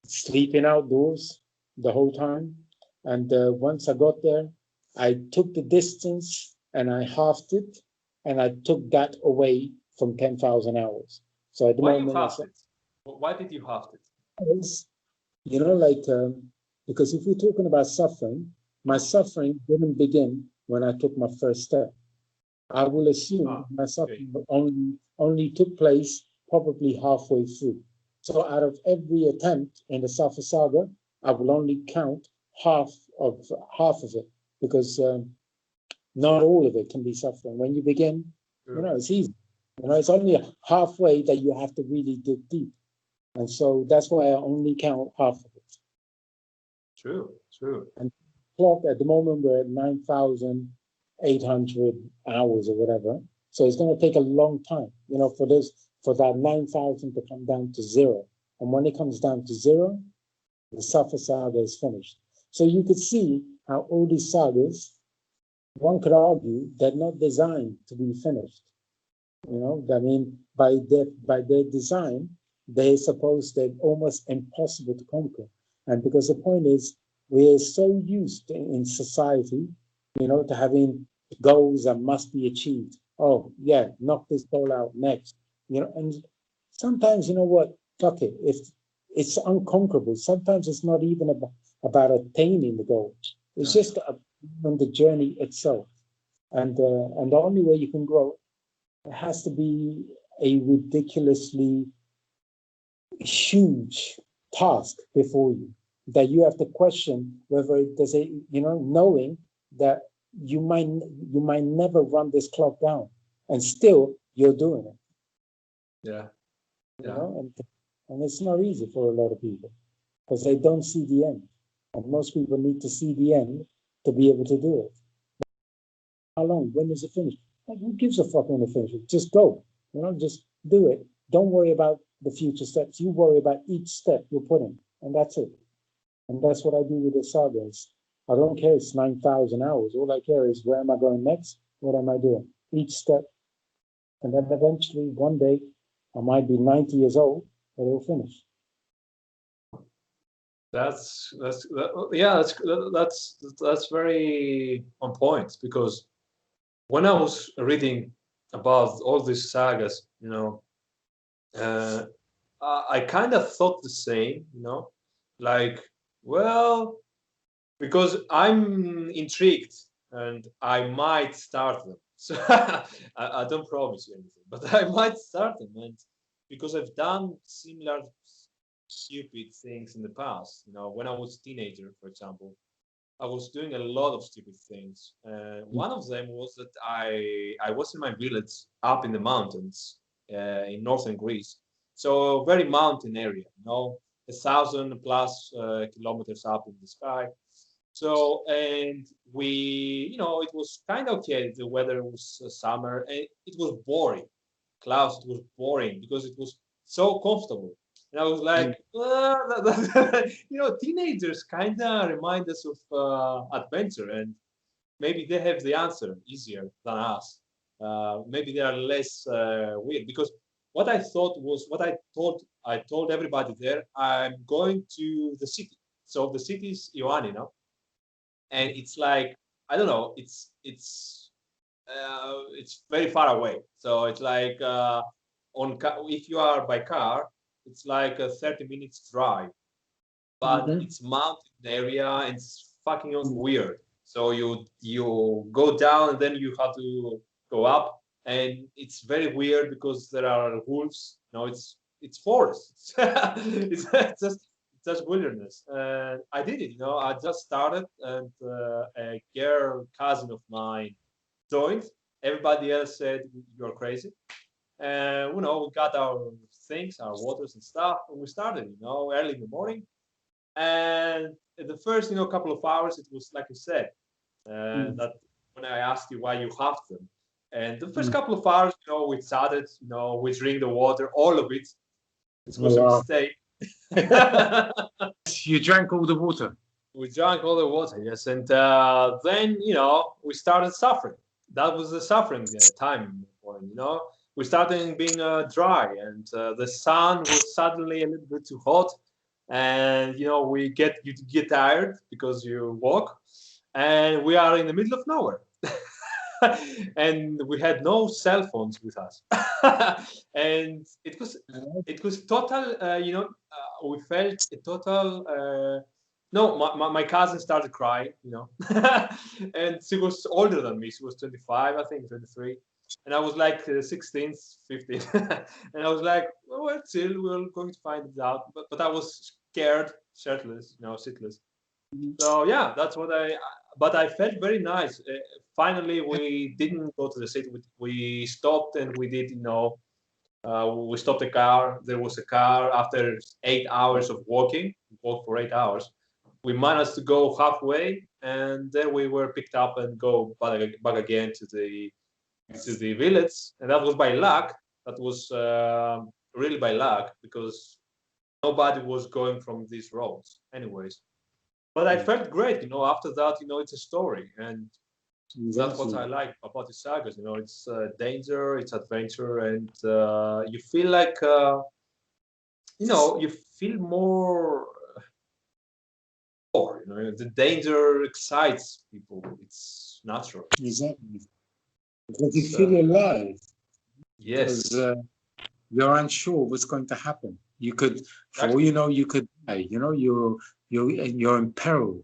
sleeping outdoors the whole time. And once I got there, I took the distance and I halved it, and I took that away from 10,000 hours. So at the moment, why did you halve it? Because if we're talking about suffering, my suffering didn't begin when I took my first step. I will assume my suffering only took place probably halfway through. So out of every attempt in the Safa Saga, I will only count half of it, because not all of it can be suffering. When you begin, it's easy. It's only halfway that you have to really dig deep. And so that's why I only count half of it. True. And clock at the moment we're at 9,800 hours or whatever. So it's going to take a long time, for that 9,000 to come down to zero. And when it comes down to zero, the Safa Saga is finished. So you could see how all these sagas, one could argue, they're not designed to be finished. I mean, by their design, they're almost impossible to conquer. And because the point is, we're so used in society, to having goals that must be achieved. Oh, yeah, knock this goal out next. And sometimes, fuck it. If it's unconquerable, sometimes it's not even about attaining the goal. It's just on the journey itself. And the only way you can grow, it has to be a ridiculously huge task before you that you have to question whether it does it, knowing that you might never run this clock down, and still you're doing it. Yeah. And it's not easy for a lot of people because they don't see the end, and most people need to see the end to be able to do it. How long? When is it finished? Like, who gives a fuck when it finishes? Just go. Just do it. Don't worry about the future steps. You worry about each step you're putting, and that's it. And that's what I do with the sagas. I don't care it's 9,000 hours. All I care is where am I going next? What am I doing? Each step. And then eventually, one day, I might be 90 years old, but it'll finish. That's very on point, because when I was reading about all these sagas, I kind of thought the same, like, well, because I'm intrigued and I might start them. So I don't promise you anything, but I might start them, and because I've done similar stupid things in the past. When I was a teenager, for example, I was doing a lot of stupid things. One of them was that I was in my village up in the mountains in northern Greece, so very mountain area, 1,000+ kilometers up in the sky. So, and it was kind of okay. The weather was summer, and it was boring. Klaus, it was boring because it was so comfortable. And I was like, teenagers kind of remind us of adventure, and maybe they have the answer easier than us. Maybe they are less weird, because what I thought was, I told everybody there, I'm going to the city. So the city is Ioannina, and it's like, I don't know, it's very far away. So it's like if you are by car, it's like a 30 minutes drive, but it's mountain area and it's fucking weird. So you go down and then you have to go up, and it's very weird because there are wolves. It's forest. It's just wilderness. And I did it. I just started, and a girl cousin of mine joined. Everybody else said you're crazy. And we got our things, our waters and stuff, and we started, early in the morning. And the first, couple of hours, it was like you said, that when I asked you why you have them, and the first couple of hours, we started, we drink the water, all of it. It was a mistake. You drank all the water. We drank all the water, yes, and then we started suffering. That was the suffering time point, we started being dry, and the sun was suddenly a little bit too hot, and you get tired because you walk, and we are in the middle of nowhere. And we had no cell phones with us. And it was total, we felt a total no, my cousin started crying, and she was older than me. She was 25, I think, 23. And I was like 16, 15. And I was like, well, chill, we're going to find it out. But I was scared, shirtless, shitless. So yeah, that's what but I felt very nice. Finally, we didn't go to the city. We stopped, and we did, we stopped the car. There was a car. After 8 hours of walking, we walked for 8 hours. We managed to go halfway, and then we were picked up and go back again to the village. And that was by luck. That was really by luck, because nobody was going from these roads anyways. But I felt great, after that, it's a story. And that's what I like about the sagas. It's danger, it's adventure, and you feel like, you feel more. The danger excites people. It's natural. Exactly. Because you feel alive. Yes. Because you're unsure what's going to happen. You could, for all you know, you could die. You're in peril.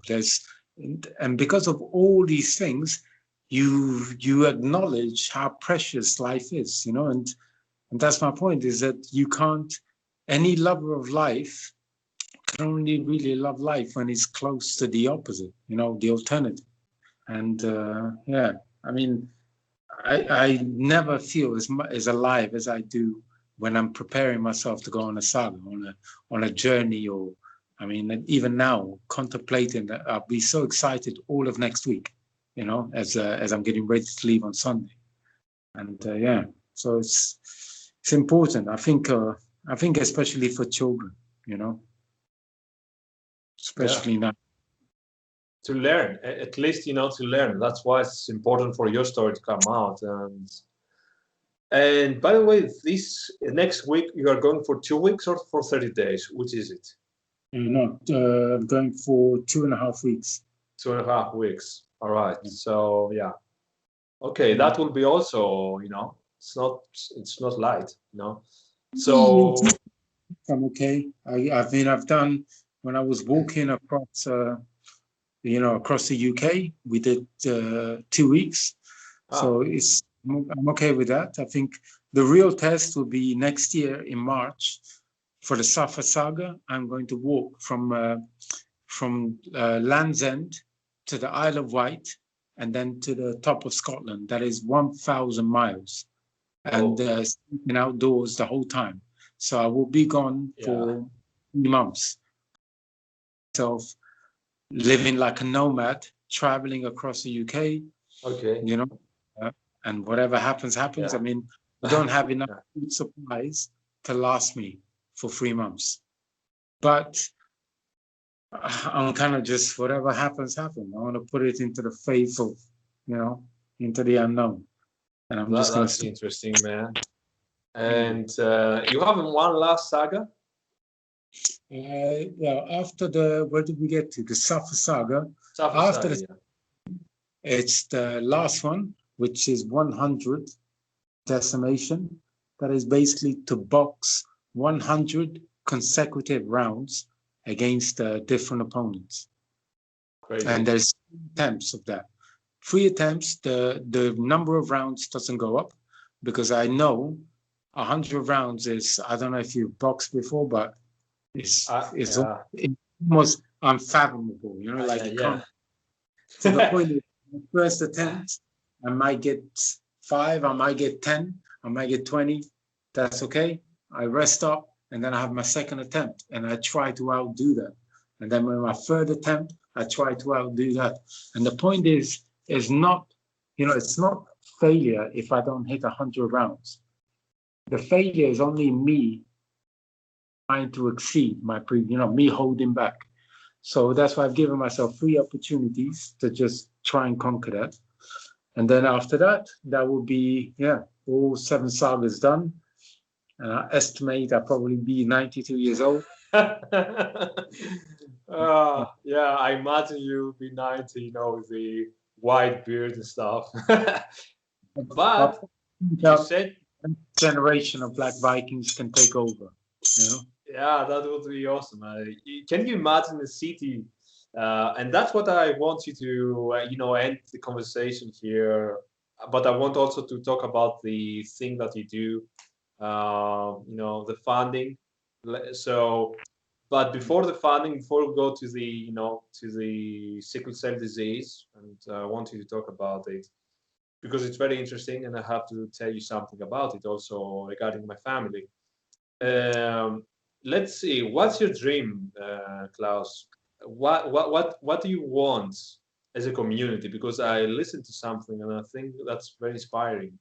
And because of all these things, you acknowledge how precious life is. And that's my point, is that you can't any lover of life can only really love life when it's close to the opposite, the alternative. And yeah, I mean, I never feel as alive as I do when I'm preparing myself to go on a saga, on a journey, or I mean, even now, contemplating that I'll be so excited all of next week, as I'm getting ready to leave on Sunday. And yeah, so it's important. I think especially for children, especially now. To learn, at least, to learn. That's why it's important for your story to come out. And by the way, this next week, you are going for 2 weeks or for 30 days? Which is it? No, I'm going for 2.5 weeks. 2.5 weeks. All right. So yeah. Okay, that will be also, it's not light, So I'm okay. I've done, when I was walking across across the UK, we did 2 weeks. So I'm okay with that. I think the real test will be next year in March for the Saga. I'm going to walk from Land's End to the Isle of Wight and then to the top of Scotland. That is 1,000 miles, and sleeping outdoors the whole time. So I will be gone for 3 months. So living like a nomad, traveling across the UK. Okay. And whatever happens. Yeah. I mean, I don't have enough food supplies to last me for 3 months. But I'm kind of just whatever happens. I want to put it into the faith of, into the unknown. And I'm just going to. That's interesting, man. And you haven't one last saga? Well, after where did we get to? The Saga. After it's the last one, which is 100 decimation. That is basically to box 100 consecutive rounds against different opponents. Crazy. And there's 3 attempts of that. 3 attempts, the number of rounds doesn't go up because I know 100 rounds is, I don't know if you've boxed before, but it's almost unfathomable, can't. So the point is, the first attempt, I might get 5, I might get 10, I might get 20. That's okay. I rest up and then I have my second attempt and I try to outdo that. And then with my third attempt, I try to outdo that. And the point is not, it's not failure if I don't hit 100 rounds. The failure is only me trying to exceed my me holding back. So that's why I've given myself 3 opportunities to just try and conquer that. And then after that, that will be, all 7 sagas done. And I estimate I'll probably be 92 years old. Yeah, I imagine you'll be 90, with the white beard and stuff. But you said generation of Black Vikings can take over, Yeah, that would be awesome. Can you imagine a city? And that's what I want you to, end the conversation here. But I want also to talk about the thing that you do, the funding. So, but before the funding, before we go to the sickle cell disease, and I want you to talk about it because it's very interesting, and I have to tell you something about it also regarding my family. Let's see. What's your dream, Klaus? What do you want as a community? Because I listened to something and I think that's very inspiring.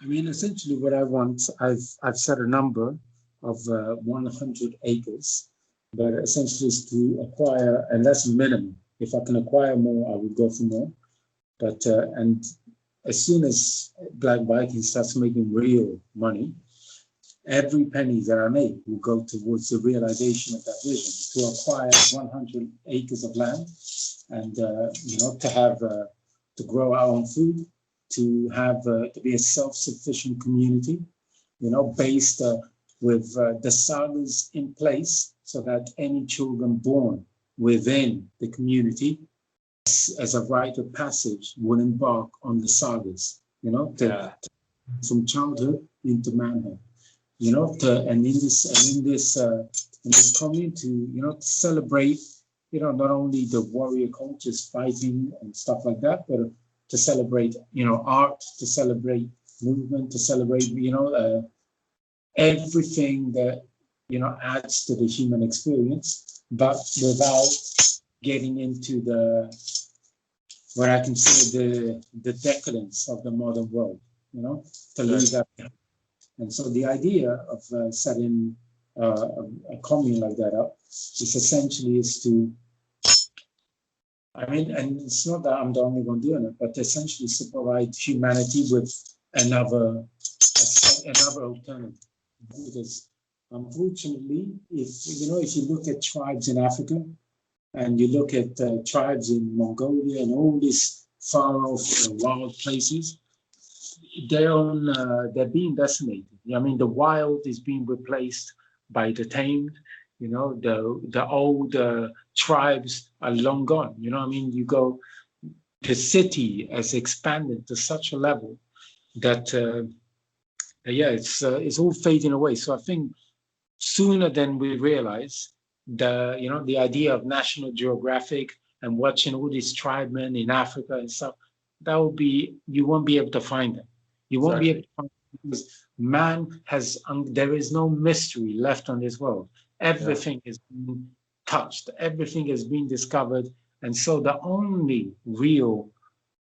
I mean, essentially, what I want, I've set a number of 100 acres, but essentially is to acquire, and that's minimum. If I can acquire more, I will go for more. But and as soon as Black Viking starts making real money, every penny that I make will go towards the realization of that vision, to acquire 100 acres of land and, to have, to grow our own food, to have, to be a self-sufficient community, based with the sagas in place so that any children born within the community as a rite of passage will embark on the sagas, from childhood into manhood. and in this commune to, to celebrate, not only the warrior cultures fighting and stuff like that, but to celebrate, art, to celebrate movement, to celebrate, everything that, adds to the human experience, but without getting into what I consider the decadence of the modern world, to leave that. And so the idea of setting a commune like that up is essentially and it's not that I'm the only one doing it, but essentially is to provide humanity with another alternative. Because unfortunately, if you look at tribes in Africa, and you look at tribes in Mongolia and all these far off wild places, they're being decimated. I mean, the wild is being replaced by the tamed. The old tribes are long gone. You go, the city has expanded to such a level that it's all fading away. So I think sooner than we realize, the idea of National Geographic and watching all these tribemen in Africa and stuff, you won't be able to find them. You won't be able to find them because there is no mystery left on this world. Everything has been touched, everything has been discovered. And so the only real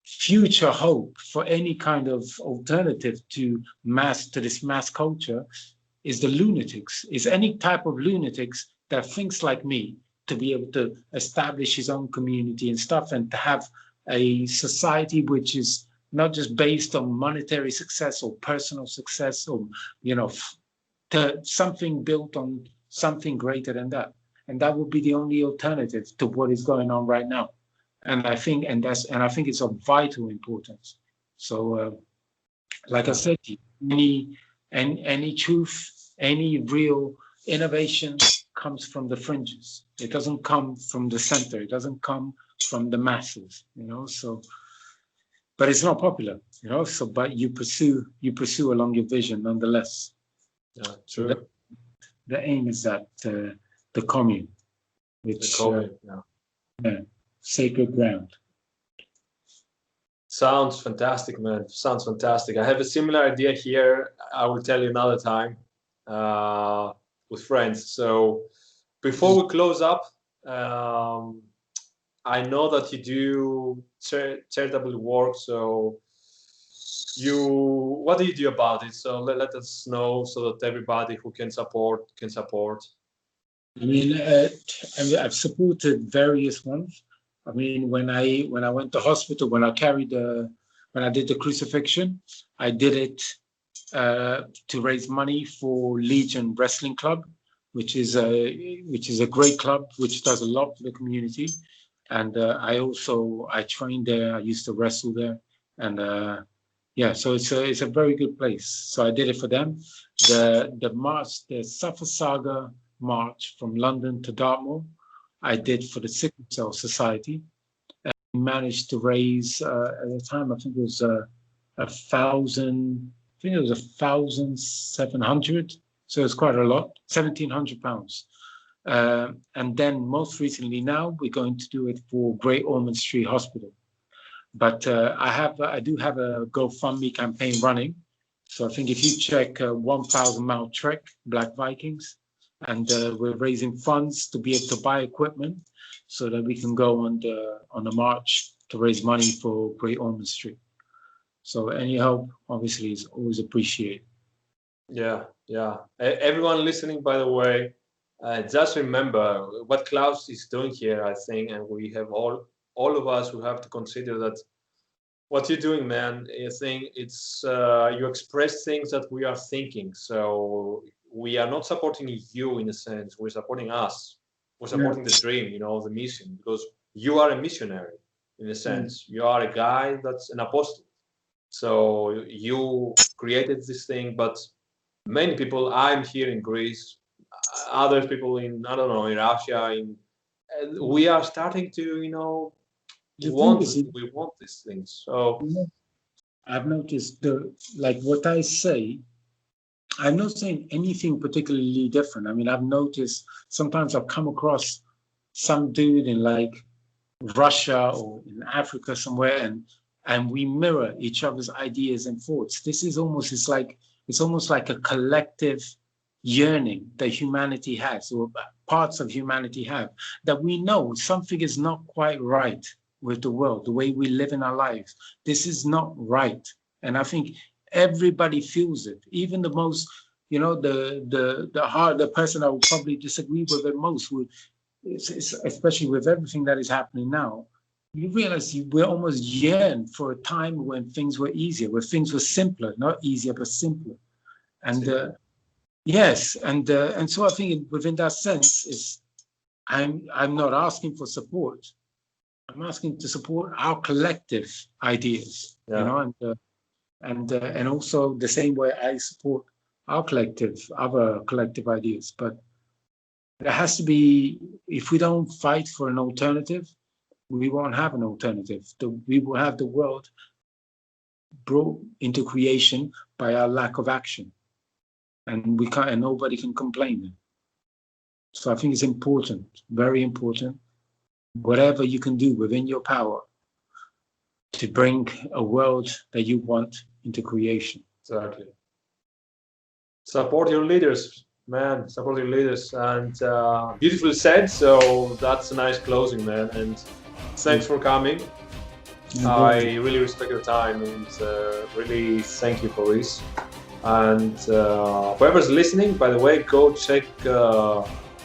future hope for any kind of alternative to this mass culture is the lunatics, is any type of lunatics that thinks like me, to be able to establish his own community and stuff, and to have a society which is not just based on monetary success or personal success, or something built on something greater than that. And that would be the only alternative to what is going on right now. And I think it's of vital importance. So like I said, any truth, any real innovation comes from the fringes. It doesn't come from the center. It doesn't come from the masses, so, but it's not popular, so, but you pursue along your vision nonetheless. Yeah, true. So the aim is that the commune, which sacred ground. Sounds fantastic, man. Sounds fantastic. I have a similar idea here. I will tell you another time with friends. So before we close up, I know that you do charitable work. So what do you do about it? So let us know so that everybody who can support can support. I mean, I've supported various ones. I mean, when I went to hospital, when I did the crucifixion, I did it to raise money for Legion Wrestling Club, which is a great club which does a lot for the community. And I trained there. I used to wrestle there, and so it's a very good place. So I did it for them. The march, the Saga march from London to Dartmoor, I did for the Sickle Cell Society. And we managed to raise at the time, I think it was 1,700. So it's quite a lot, £1,700. And then most recently now, we're going to do it for Great Ormond Street Hospital. But I do have a GoFundMe campaign running. So I think if you check 1,000 Mile Trek, Black Vikings, and we're raising funds to be able to buy equipment so that we can go on the march to raise money for Great Ormond Street. So any help, obviously, is always appreciated. Yeah. Everyone listening, by the way, just remember what Klaus is doing here, I think, and we have all of us who have to consider that what you're doing, man. I think it's you express things that we are thinking. So we are not supporting you in a sense. We're supporting us. We're supporting the dream, the mission, because you are a missionary in a sense. You are a guy that's an apostle. So you created this thing, but many people, I'm here in Greece, other people in, I don't know, in Russia, we are starting to, we want these things. So I've noticed like what I say I'm not saying anything particularly different. I mean, I've noticed sometimes I've come across some dude in like Russia or in Africa somewhere, and we mirror each other's ideas and thoughts. This is almost it's almost like a collective yearning that humanity has, or parts of humanity have, that we know something is not quite right with the world, the way we live in our lives. This is not right. And I think everybody feels it, even the most, the person I would probably disagree with the most would, especially with everything that is happening now. You realize we're almost yearn for a time when things were easier, where things were simpler, not easier, but simpler. And yes, and so I think within that sense is I'm not asking for support. I'm asking to support our collective ideas, and also the same way I support other collective ideas. But there has to be, if we don't fight for an alternative, we won't have an alternative. We will have the world brought into creation by our lack of action, and we can't, and nobody can complain. So I think it's important, very important, whatever you can do within your power to bring a world that you want into creation. Exactly. Support your leaders, man. Support your leaders. And beautifully said. So that's a nice closing, man. And thanks for coming. I really respect your time and really thank you for this. And whoever's listening, by the way, go check.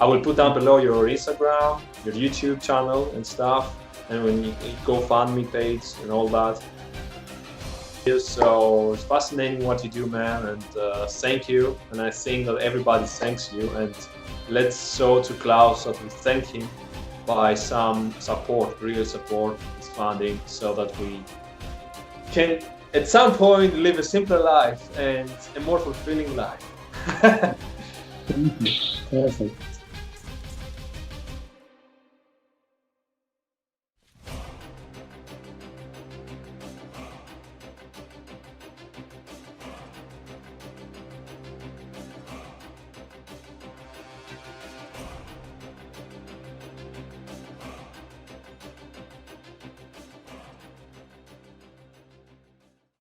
I will put down below your Instagram, your YouTube channel and stuff, and when you GoFundMe page and all that. So it's fascinating what you do, man, and thank you. And I think that everybody thanks you. And let's show to Klaus that we thank him by some support, real support, funding, so that we can at some point live a simpler life and a more fulfilling life. Perfect.